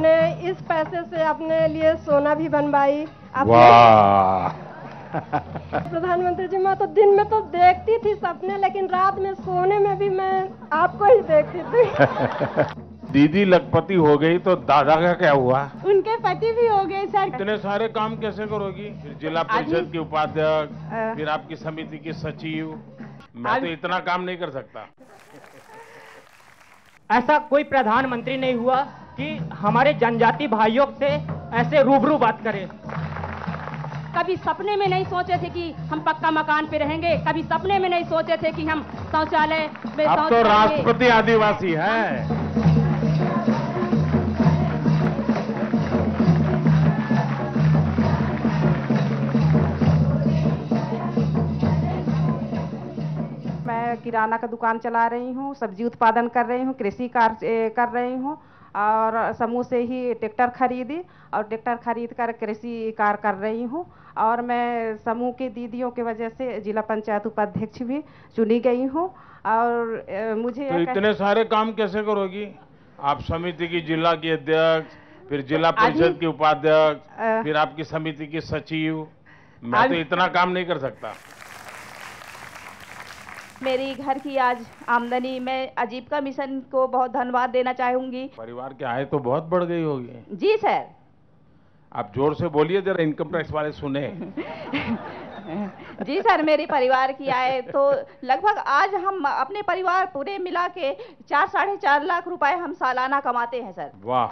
मैंने इस पैसे से अपने लिए सोना भी बनवाई। वाह। प्रधानमंत्री जी, मैं तो दिन में तो देखती थी सपने, लेकिन रात में सोने में भी मैं आपको ही देखती थी। दीदी लखपति हो गई तो दादा का क्या हुआ? उनके पति भी हो गए सर। इतने सारे काम कैसे करोगी? फिर जिला परिषद की उपाध्यक्ष, फिर आपकी समिति की सचिव। मैं तो इतना काम नहीं कर सकता। ऐसा कोई प्रधानमंत्री नहीं हुआ कि हमारे जनजाति भाइयों से ऐसे रूबरू बात करे। कभी सपने में नहीं सोचे थे कि हम पक्का मकान पे रहेंगे, कभी सपने में नहीं सोचे थे कि हम शौचालय में अब तो राष्ट्रपति आदिवासी है। मैं किराना का दुकान चला रही हूँ, सब्जी उत्पादन कर रही हूँ, कृषि कार्य कर रही हूँ और समूह से ही ट्रैक्टर खरीदी और ट्रैक्टर खरीद कर कृषि कार्य कर रही हूँ। और मैं समूह की दीदियों की वजह से जिला पंचायत उपाध्यक्ष भी चुनी गई हूँ। और मुझे तो इतने सारे काम कैसे करोगी? आप समिति की जिला की अध्यक्ष, फिर जिला परिषद की उपाध्यक्ष, फिर आपकी समिति की सचिव। मैं तो इतना काम नहीं कर सकता। मेरी घर की आज आमदनी, मैं आजीविका मिशन को बहुत धन्यवाद देना चाहूंगी। परिवार की आय तो बहुत बढ़ गई होगी। जी सर। आप जोर से बोलिए, जरा इनकम टैक्स वाले सुने। जी सर, मेरे परिवार की आय तो लगभग आज हम अपने परिवार पूरे मिला के 4-4.5 लाख रुपए हम सालाना कमाते हैं सर। वाह।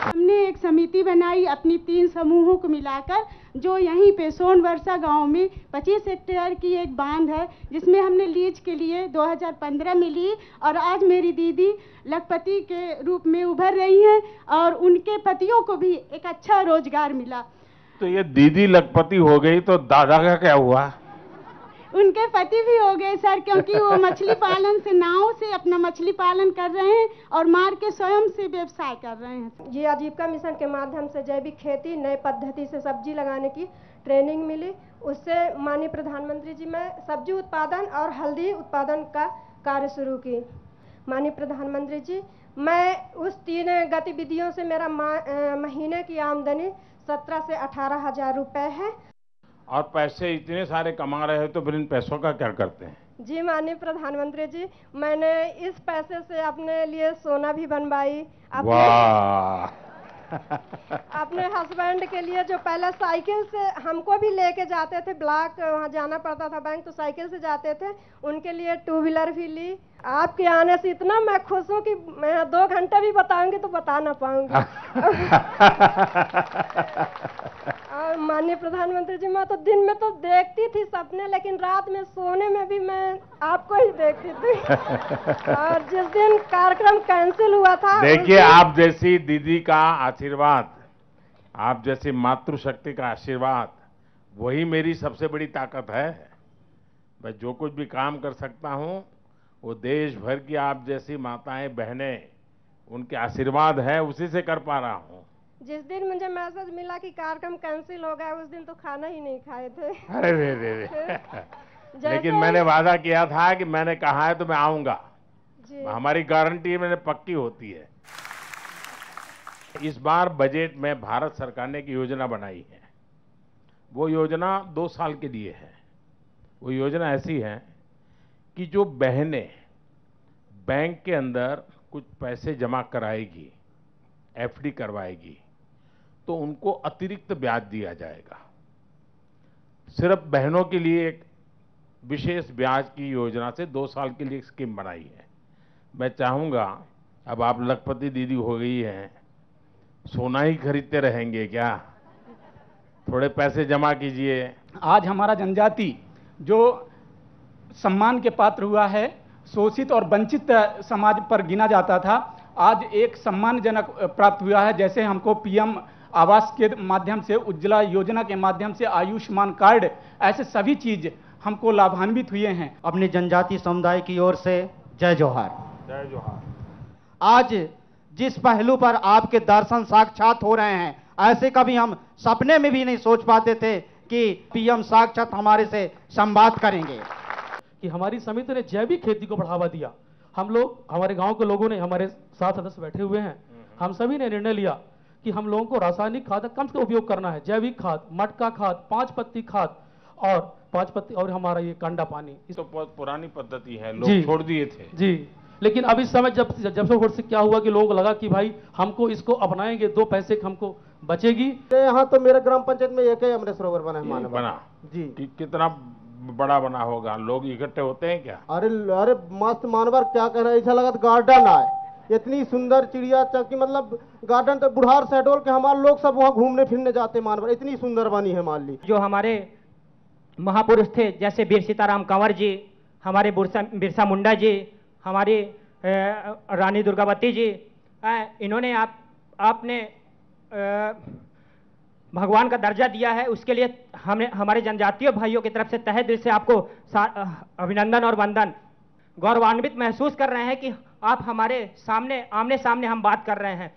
हमने एक समिति बनाई अपनी 3 समूहों को मिलाकर, जो यहीं पे सोनवर्षा गांव में 25 हेक्टेयर की एक बांध है, जिसमें हमने लीज के लिए 2015 में ली और आज मेरी दीदी लखपति के रूप में उभर रही हैं और उनके पतियों को भी एक अच्छा रोजगार मिला। तो ये दीदी लखपति हो गई तो दादा का क्या हुआ? उनके पति भी हो गए सर, क्योंकि वो मछली पालन से, नाव से अपना मछली पालन कर रहे हैं और मार के स्वयं से व्यवसाय कर रहे हैं। ये आजीविका मिशन के माध्यम से जैविक खेती, नए पद्धति से सब्जी लगाने की ट्रेनिंग मिली। उससे माननीय प्रधानमंत्री जी, मैं सब्जी उत्पादन और हल्दी उत्पादन का कार्य शुरू की। माननीय प्रधानमंत्री जी, मैं उस 3 गतिविधियों से मेरा महीने की आमदनी 17 से 18 हजार रुपए है। और पैसे इतने सारे कमा रहे हो तो फिर इन पैसों का क्या करते हैं? जी माननीय प्रधानमंत्री जी, मैंने इस पैसे से अपने लिए सोना भी बनवाई। वाह। अपने हस्बैंड के लिए, जो पहले साइकिल से हमको भी लेके जाते थे, ब्लॉक वहाँ जाना पड़ता था बैंक, तो साइकिल से जाते थे, उनके लिए 2 व्हीलर भी ली। आपके आने से इतना मैं खुश हूँ कि मैं 2 घंटे भी बताऊंगी तो बता ना पाऊंगी। और माननीय प्रधानमंत्री जी, मैं तो दिन में तो देखती थी सपने, लेकिन रात में सोने में भी मैं आपको ही देखती थी। और जिस दिन कार्यक्रम कैंसिल हुआ था, देखिए, आप जैसी दीदी का आशीर्वाद, आप जैसी मातृशक्ति का आशीर्वाद, वही मेरी सबसे बड़ी ताकत है। मैं जो कुछ भी काम कर सकता हूँ वो देश भर की आप जैसी माताएं, बहनें, उनके आशीर्वाद है, उसी से कर पा रहा हूँ। जिस दिन मुझे मैसेज मिला कि कार्यक्रम कैंसिल हो गया, उस दिन तो खाना ही नहीं खाए थे। अरे रे। लेकिन मैंने वादा किया था कि मैंने कहा है तो मैं आऊंगा। हमारी गारंटी मैंने पक्की होती है। इस बार बजट में भारत सरकार ने एक योजना बनाई है। वो योजना 2 साल के लिए है। वो योजना ऐसी है कि जो बहनें बैंक के अंदर कुछ पैसे जमा कराएगी, एफडी करवाएगी, तो उनको अतिरिक्त ब्याज दिया जाएगा। सिर्फ बहनों के लिए एक विशेष ब्याज की योजना से 2 साल के लिए एक स्कीम बनाई है। मैं चाहूंगा, अब आप लखपति दीदी हो गई हैं, सोना ही खरीदते रहेंगे क्या? थोड़े पैसे जमा कीजिए। आज हमारा जनजाति जो सम्मान के पात्र हुआ है, शोषित और वंचित समाज पर गिना जाता था, आज एक सम्मानजनक प्राप्त हुआ है। जैसे हमको पीएम आवास के माध्यम से, उज्ज्वला योजना के माध्यम से, आयुष्मान कार्ड, ऐसे सभी चीज हमको लाभान्वित हुए हैं। अपनी जनजाति समुदाय की ओर से जय जोहार। जय जोहार। आज जिस पहलू पर आपके दर्शन साक्षात हो रहे हैं, ऐसे कभी हम सपने में भी नहीं सोच पाते थे कि पीएम साक्षात हमारे से संवाद करेंगे। कि हमारी समिति ने जैविक खेती को बढ़ावा दिया। हम लोग, हमारे गांव के लोगों ने, हमारे 7 सदस्य बैठे हुए हैं, हम सभी ने निर्णय लिया कि हम लोगों को रासायनिक खाद कम से कम उपयोग करना है। जैविक खाद, मटका खाद, 5 पत्ती खाद और 5 पत्ती और हमारा ये कांडा पानी। तो बहुत पुरानी पद्धति है, लोग छोड़ दिए थे जी। लेकिन अब इस समय जब से क्या हुआ कि लोगों को लगा कि भाई हमको इसको अपनाएंगे, 2 पैसे हमको बचेगी। यहाँ तो मेरे ग्राम पंचायत में एक ही अमृत सरोवर बना है मानव बना जी। कितना बड़ा बना होगा, लोग इकट्ठे होते हैं क्या? अरे मस्त मानवर, क्या कह रहे हैं, ऐसा लगा गार्डन आए, इतनी सुंदर चिड़िया चौकी, मतलब गार्डन तो बुढ़ार शहडोल के हमारे लोग सब वहाँ घूमने फिरने जाते मानवर, इतनी सुंदर बनी है मान ली। जो हमारे महापुरुष थे जैसे वीर सीताराम कंवर जी, हमारे बिरसा मुंडा जी, हमारी रानी दुर्गावती जी, इन्होंने आपने भगवान का दर्जा दिया है, उसके लिए हमने हमारे जनजातीय भाइयों की तरफ से तहे दिल से आपको अभिनंदन और वंदन। गौरवान्वित महसूस कर रहे हैं कि आप हमारे सामने आमने सामने हम बात कर रहे हैं।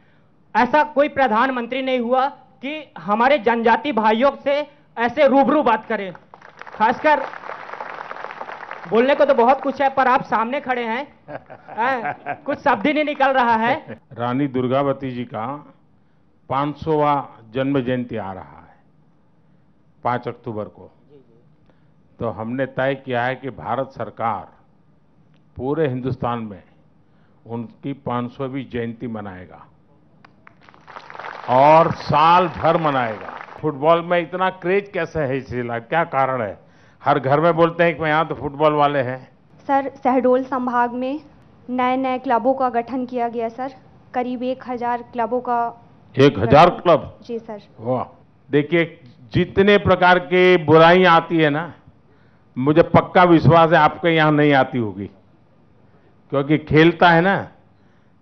ऐसा कोई प्रधानमंत्री नहीं हुआ कि हमारे जनजाति भाइयों से ऐसे रूबरू बात करें। खासकर बोलने को तो बहुत कुछ है, पर आप सामने खड़े हैं, कुछ शब्द ही नहीं निकल रहा है। रानी दुर्गावती जी का 500वां जन्म जयंती आ रहा है 5 अक्टूबर को। तो हमने तय किया है कि भारत सरकार पूरे हिंदुस्तान में उनकी 500वीं जयंती मनाएगा और साल भर मनाएगा। फुटबॉल में इतना क्रेज कैसे है, इसलिए क्या कारण है? हर घर में बोलते हैं कि यहाँ तो फुटबॉल वाले हैं। सर, शहडोल संभाग में नए क्लबों का गठन किया गया सर, करीब 1000 क्लबों का। 1000 क्लब? जी सर। वाह। देखिए, जितने प्रकार के बुराइयां आती है ना, मुझे पक्का विश्वास है आपके यहाँ नहीं आती होगी, क्योंकि खेलता है ना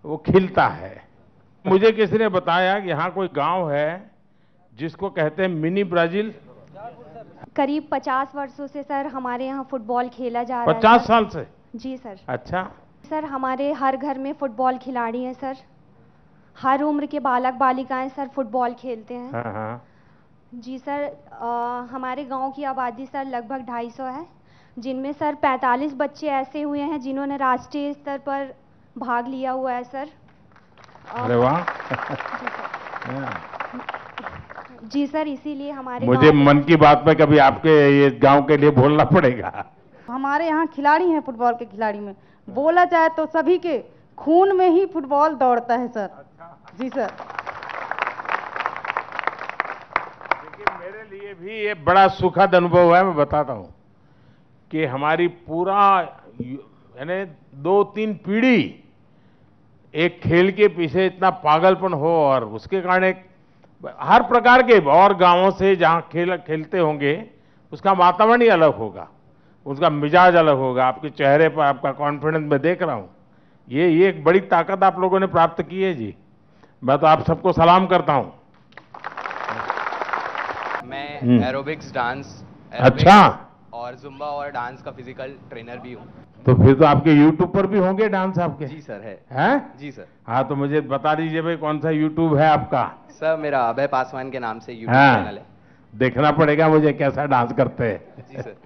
वो खिलता है। मुझे किसी ने बताया कि यहाँ कोई गांव है जिसको कहते हैं मिनी ब्राजील। करीब 50 वर्षों से सर हमारे यहाँ फुटबॉल खेला जा रहा है। 50 साल से? जी सर। अच्छा। सर, हमारे हर घर में फुटबॉल खिलाड़ी हैं सर, हर उम्र के बालक बालिकाएं सर फुटबॉल खेलते हैं। हाँ हाँ। जी सर। हमारे गांव की आबादी सर लगभग 250 है, जिनमें सर 45 बच्चे ऐसे हुए हैं जिन्होंने राष्ट्रीय स्तर पर भाग लिया हुआ है सर। अरे वाह। जी सर, इसीलिए हमारे मुझे मन की बात में कभी आपके ये गांव के लिए बोलना पड़ेगा। हमारे यहाँ खिलाड़ी हैं, फुटबॉल के खिलाड़ी में बोला जाए तो सभी के खून में ही फुटबॉल दौड़ता है सर। जी सर। देखिए, मेरे लिए भी ये बड़ा सुखद अनुभव है। मैं बताता हूँ कि हमारी पूरा यानी 2-3 पीढ़ी एक खेल के पीछे इतना पागलपन हो, और उसके कारण हर प्रकार के और गांवों से जहां खेलते होंगे उसका वातावरण ही अलग होगा, उसका मिजाज अलग होगा। आपके चेहरे पर आपका कॉन्फिडेंस मैं देख रहा हूं। ये एक बड़ी ताकत आप लोगों ने प्राप्त की है जी। मैं तो आप सबको सलाम करता हूं। मैं एरोबिक्स, डांस, अच्छा, और जुम्बा और डांस का फिजिकल ट्रेनर भी हूँ। तो फिर तो आपके YouTube पर भी होंगे डांस आपके? जी सर, है। हैं? जी सर। हाँ, तो मुझे बता दीजिए भाई, कौन सा YouTube है आपका? सर, मेरा अभय पासवान के नाम से YouTube चैनल है। देखना पड़ेगा मुझे कैसा डांस करते हैं। जी सर।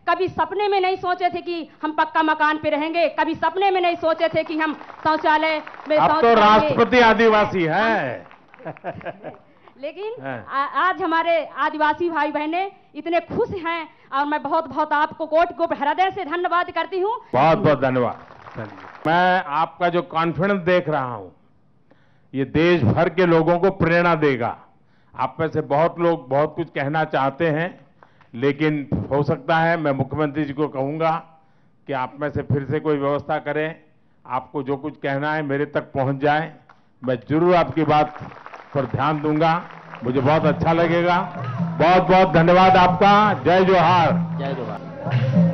कभी सपने में नहीं सोचे थे कि हम पक्का मकान पे रहेंगे, कभी सपने में नहीं सोचे थे कि हम शौचालय में अब तो राष्ट्रपति आदिवासी है। लेकिन आज हमारे आदिवासी भाई बहनें इतने खुश हैं, और मैं बहुत बहुत आपको कोटि हृदय से धन्यवाद करती हूँ। बहुत बहुत धन्यवाद। मैं आपका जो कॉन्फिडेंस देख रहा हूँ, ये देश भर के लोगों को प्रेरणा देगा। आप में से बहुत लोग बहुत कुछ कहना चाहते हैं, लेकिन हो सकता है मैं मुख्यमंत्री जी को कहूंगा कि आप में से फिर से कोई व्यवस्था करें, आपको जो कुछ कहना है मेरे तक पहुंच जाए। मैं जरूर आपकी बात पर ध्यान दूंगा, मुझे बहुत अच्छा लगेगा। बहुत बहुत धन्यवाद आपका। जय जोहार। जय जोहार।